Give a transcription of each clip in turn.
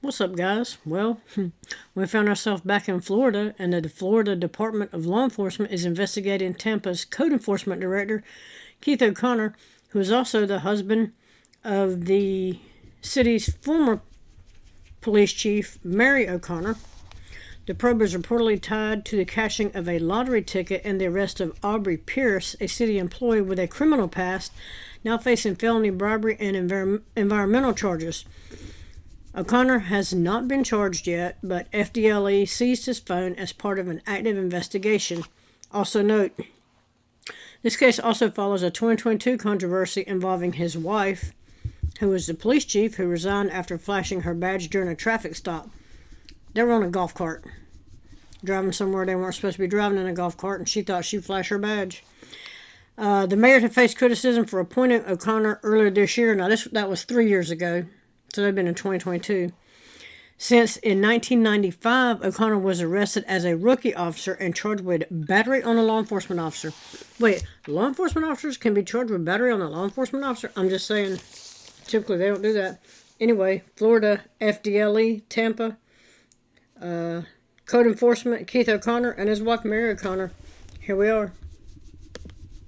What's up, guys? Well, we found ourselves back in Florida, and the Florida Department of Law Enforcement is investigating Tampa's code enforcement director, Keith O'Connor, who is also the husband of the city's former police chief, Mary O'Connor. The probe is reportedly tied to the cashing of a lottery ticket and the arrest of Aubrey Pierce, a city employee with a criminal past, now facing felony bribery and environmental charges. O'Connor has not been charged yet, but FDLE seized his phone as part of an active investigation. Also note, this case also follows a 2022 controversy involving his wife, who was the police chief who resigned after flashing her badge during a traffic stop. They were on a golf cart, driving somewhere they weren't supposed to be driving in a golf cart, and she thought she'd flash her badge. The mayor had faced criticism for appointing O'Connor earlier this year. Now, that was 3 years ago. So they've been in 2022. Since in 1995, O'Connor was arrested as a rookie officer and charged with battery on a law enforcement officer. Wait, law enforcement officers can be charged with battery on a law enforcement officer? I'm just saying, typically they don't do that. Anyway, Florida, FDLE, Tampa, code enforcement, Keith O'Connor, and his wife, Mary O'Connor. Here we are.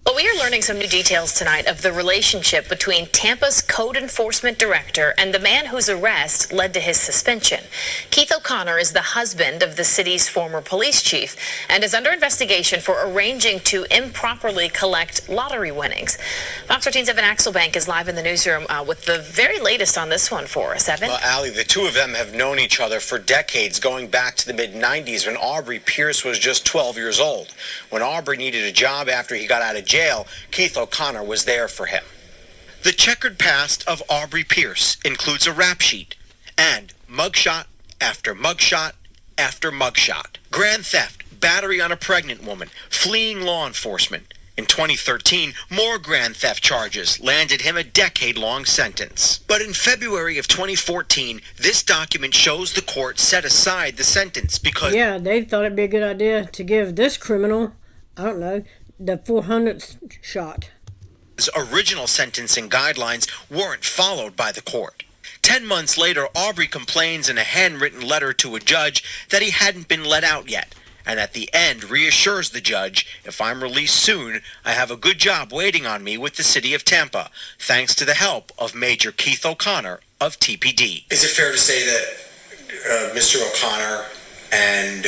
Well, we are learning some new details tonight of the relationship between Tampa's code enforcement director and the man whose arrest led to his suspension. Keith O'Connor is the husband of the city's former police chief and is under investigation for arranging to improperly collect lottery winnings. Fox 13's Evan Axelbank is live in the newsroom with the very latest on this one for us. Evan? Well, Allie, the two of them have known each other for decades, going back to the mid-90s when Aubrey Pierce was just 12 years old. When Aubrey needed a job after he got out of jail, Keith O'Connor was there for him. The checkered past of Aubrey Pierce includes a rap sheet and mugshot after mugshot after mugshot. Grand theft, battery on a pregnant woman, fleeing law enforcement. In 2013, more grand theft charges landed him a decade-long sentence. But in February of 2014, this document shows the court set aside the sentence because... Yeah, they thought it'd be a good idea to give this criminal, I don't know, the 400th shot. His original sentencing guidelines weren't followed by the court. 10 months later, Aubrey complains in a handwritten letter to a judge that he hadn't been let out yet, and at the end reassures the judge, if I'm released soon, I have a good job waiting on me with the city of Tampa, thanks to the help of Major Keith O'Connor of TPD. Is it fair to say that Mr. O'Connor and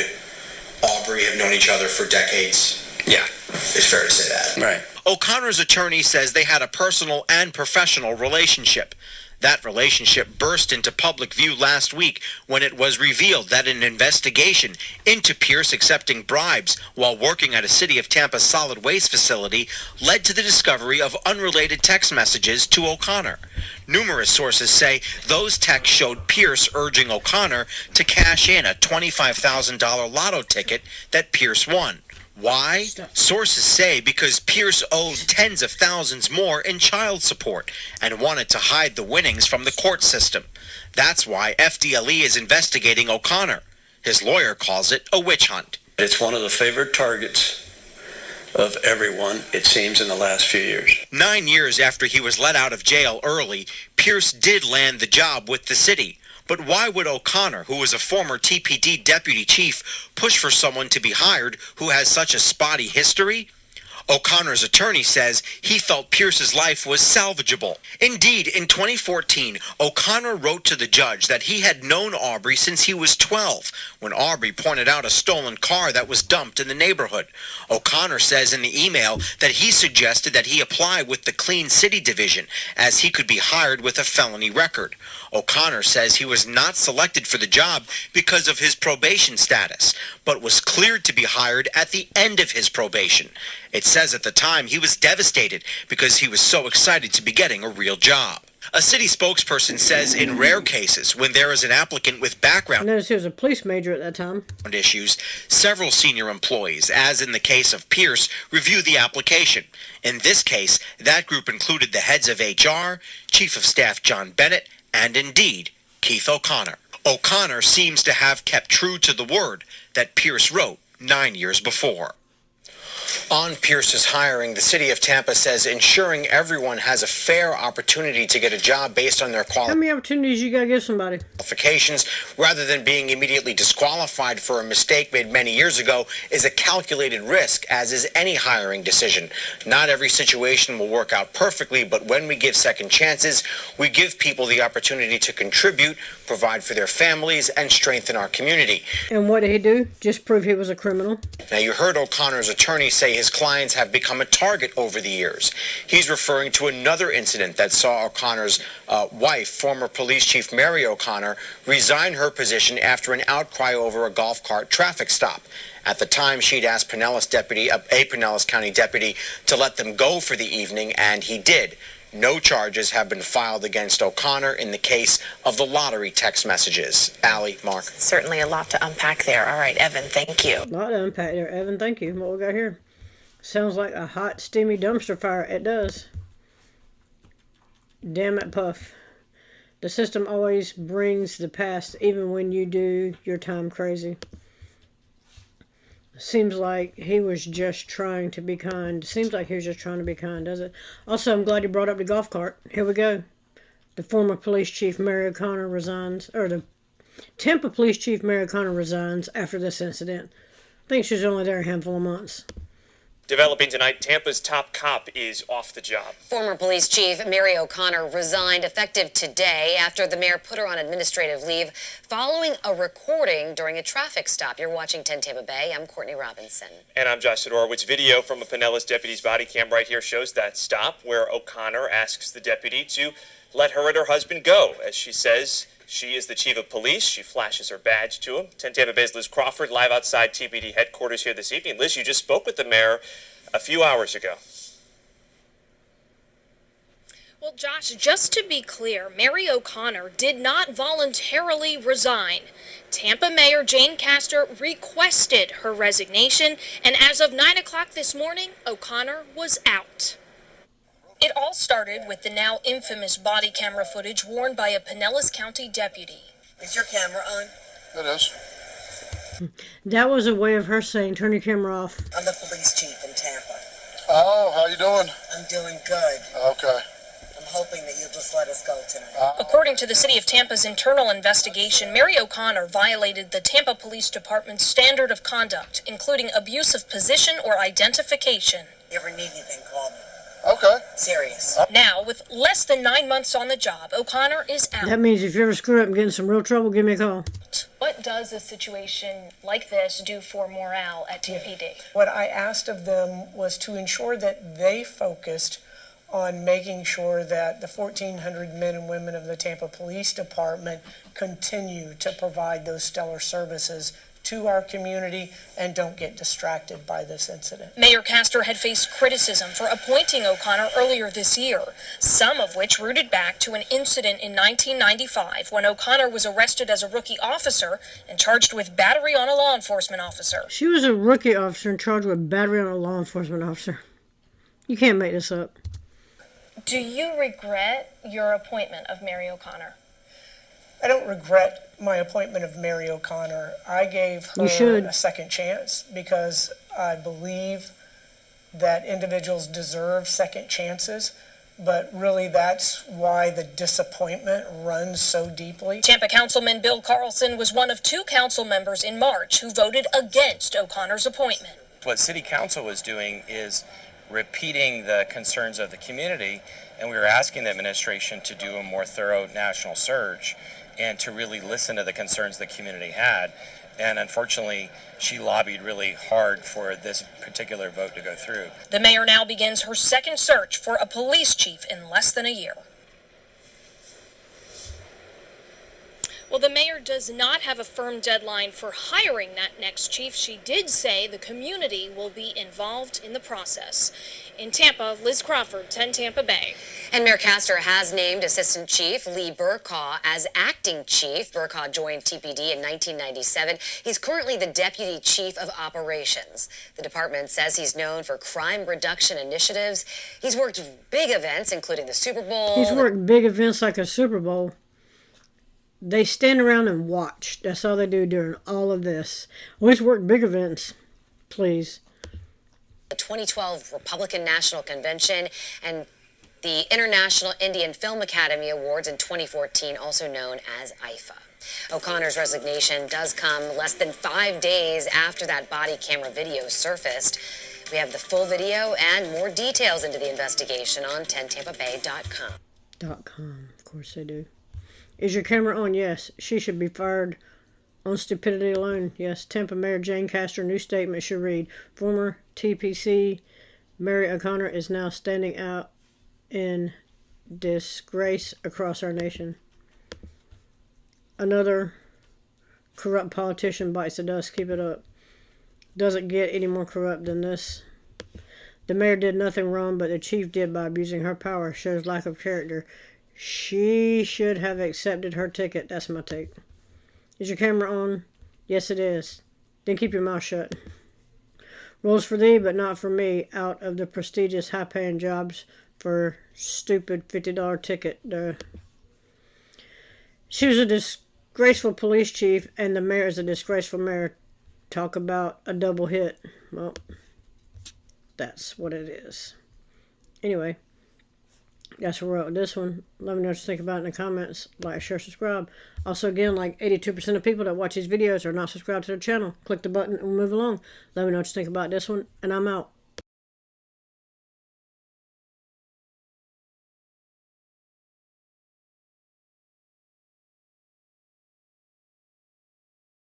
Aubrey have known each other for decades? Yeah. It's fair to say that. Right. O'Connor's attorney says they had a personal and professional relationship. That relationship burst into public view last week when it was revealed that an investigation into Pierce accepting bribes while working at a City of Tampa solid waste facility led to the discovery of unrelated text messages to O'Connor. Numerous sources say those texts showed Pierce urging O'Connor to cash in a $25,000 lotto ticket that Pierce won. Why? Sources say because Pierce owed tens of thousands more in child support and wanted to hide the winnings from the court system. That's why FDLE is investigating O'Connor. His lawyer calls it a witch hunt. It's one of the favorite targets of everyone, it seems, in the last few years. 9 years after he was let out of jail early, Pierce did land the job with the city. But why would O'Connor, who was a former TPD deputy chief, push for someone to be hired who has such a spotty history? O'Connor's attorney says he felt Pierce's life was salvageable. Indeed, in 2014, O'Connor wrote to the judge that he had known Aubrey since he was 12, when Aubrey pointed out a stolen car that was dumped in the neighborhood. O'Connor says in the email that he suggested that he apply with the Clean City Division, as he could be hired with a felony record. O'Connor says he was not selected for the job because of his probation status, but was cleared to be hired at the end of his probation. It says at the time he was devastated because he was so excited to be getting a real job. A city spokesperson says in rare cases, when there is an applicant with background I noticed he was a police major at that time. issues, several senior employees, as in the case of Pierce, review the application. In this case, that group included the heads of HR, Chief of Staff John Bennett, and indeed, Keith O'Connor. O'Connor seems to have kept true to the word that Pierce wrote 9 years before. On Pierce's hiring, the city of Tampa says ensuring everyone has a fair opportunity to get a job based on their How many opportunities you gotta give somebody? qualifications rather than being immediately disqualified for a mistake made many years ago is a calculated risk, as is any hiring decision. Not every situation will work out perfectly, but when we give second chances, we give people the opportunity to contribute, provide for their families, and strengthen our community. And what did he do? Just prove he was a criminal? Now, you heard O'Connor's attorney say his clients have become a target over the years. He's referring to another incident that saw O'Connor's wife, former police chief Mary O'Connor, resign her position after an outcry over a golf cart traffic stop. At the time, she'd asked Pinellas County deputy to let them go for the evening, and he did. No charges have been filed against O'Connor in the case of the lottery text messages. Allie, Mark. Certainly a lot to unpack there. All right, Evan, thank you. A lot to unpack there, Evan. Thank you. What we got here? Sounds like a hot, steamy dumpster fire. It does. Damn it, Puff. The system always brings the past, even when you do your time crazy. Seems like he was just trying to be kind. Seems like he was just trying to be kind, does it? Also, I'm glad you brought up the golf cart. Here we go. The former police chief, Mary O'Connor, resigns. Or the Tampa police chief, Mary O'Connor, resigns after this incident. I think she was only there a handful of months. Developing tonight, Tampa's top cop is off the job. Former police chief Mary O'Connor resigned effective today after the mayor put her on administrative leave following a recording during a traffic stop. You're watching 10 Tampa Bay. I'm Courtney Robinson. And I'm Josh Sidorowicz. Video from a Pinellas deputy's body cam right here shows that stop where O'Connor asks the deputy to let her and her husband go. As she says, she is the chief of police. She flashes her badge to him. 10 Tampa Bay's Liz Crawford live outside TPD headquarters here this evening. Liz, you just spoke with the mayor a few hours ago. Well, Josh, just to be clear, Mary O'Connor did not voluntarily resign. Tampa Mayor Jane Castor requested her resignation, and as of 9 o'clock this morning, O'Connor was out. It all started with the now infamous body camera footage worn by a Pinellas County deputy. Is your camera on? It is. That was a way of her saying, turn your camera off. I'm the police chief in Tampa. Oh, how you doing? I'm doing good. Okay. I'm hoping that you'll just let us go tonight. According to the City of Tampa's internal investigation, Mary O'Connor violated the Tampa Police Department's standard of conduct, including abuse of position or identification. If you ever need anything, call me. Okay. Serious. Now, with less than 9 months on the job, O'Connor is out. That means if you ever screw up and get in some real trouble, give me a call. What does a situation like this do for morale at TPD? What I asked of them was to ensure that they focused on making sure that the 1,400 men and women of the Tampa Police Department continue to provide those stellar services to our community and don't get distracted by this incident. Mayor Castor had faced criticism for appointing O'Connor earlier this year, some of which rooted back to an incident in 1995 when O'Connor was arrested as a rookie officer and charged with battery on a law enforcement officer. She was a rookie officer and charged with battery on a law enforcement officer. You can't make this up. Do you regret your appointment of Mary O'Connor? I don't regret my appointment of Mary O'Connor. I gave her a second chance because I believe that individuals deserve second chances, but really that's why the disappointment runs so deeply. Tampa Councilman Bill Carlson was one of 2 council members in March who voted against O'Connor's appointment. What City Council was doing is repeating the concerns of the community, and we were asking the administration to do a more thorough national search and to really listen to the concerns the community had. And unfortunately, she lobbied really hard for this particular vote to go through. The mayor now begins her second search for a police chief in less than a year. Well, the mayor does not have a firm deadline for hiring that next chief. She did say the community will be involved in the process. In Tampa, Liz Crawford, 10 Tampa Bay. And Mayor Castor has named Assistant Chief Lee Burkaw as acting chief. Burkaw joined TPD in 1997. He's currently the Deputy Chief of Operations. The department says he's known for crime reduction initiatives. He's worked big events, including the Super Bowl. He's worked big events like a Super Bowl. They stand around and watch. That's all they do during all of this. Always work big events, please. The 2012 Republican National Convention and the International Indian Film Academy Awards in 2014, also known as IFA. O'Connor's resignation does come less than 5 days after that body camera video surfaced. We have the full video and more details into the investigation on 10tampabay.com. Of course they do. Is your camera on? Yes. She should be fired on stupidity alone. Yes. Tampa Mayor Jane Castor, new statement should read, former TPC Mary O'Connor is now standing out in disgrace across our nation. Another corrupt politician bites the dust. Keep it up. Doesn't get any more corrupt than this. The mayor did nothing wrong, but the chief did by abusing her power. Shows lack of character. She should have accepted her ticket. That's my take. Is your camera on? Yes, it is. Then keep your mouth shut. Rules for thee, but not for me. Out of the prestigious, high-paying jobs for stupid $50 ticket. She was a disgraceful police chief, and the mayor is a disgraceful mayor. Talk about a double hit. Well, that's what it is. Anyway, that's where we're at with this one. Let me know what you think about it in the comments. Like, share, subscribe. Also, again, like 82% of people that watch these videos are not subscribed to the channel. Click the button and we'll move along. Let me know what you think about this one, and I'm out.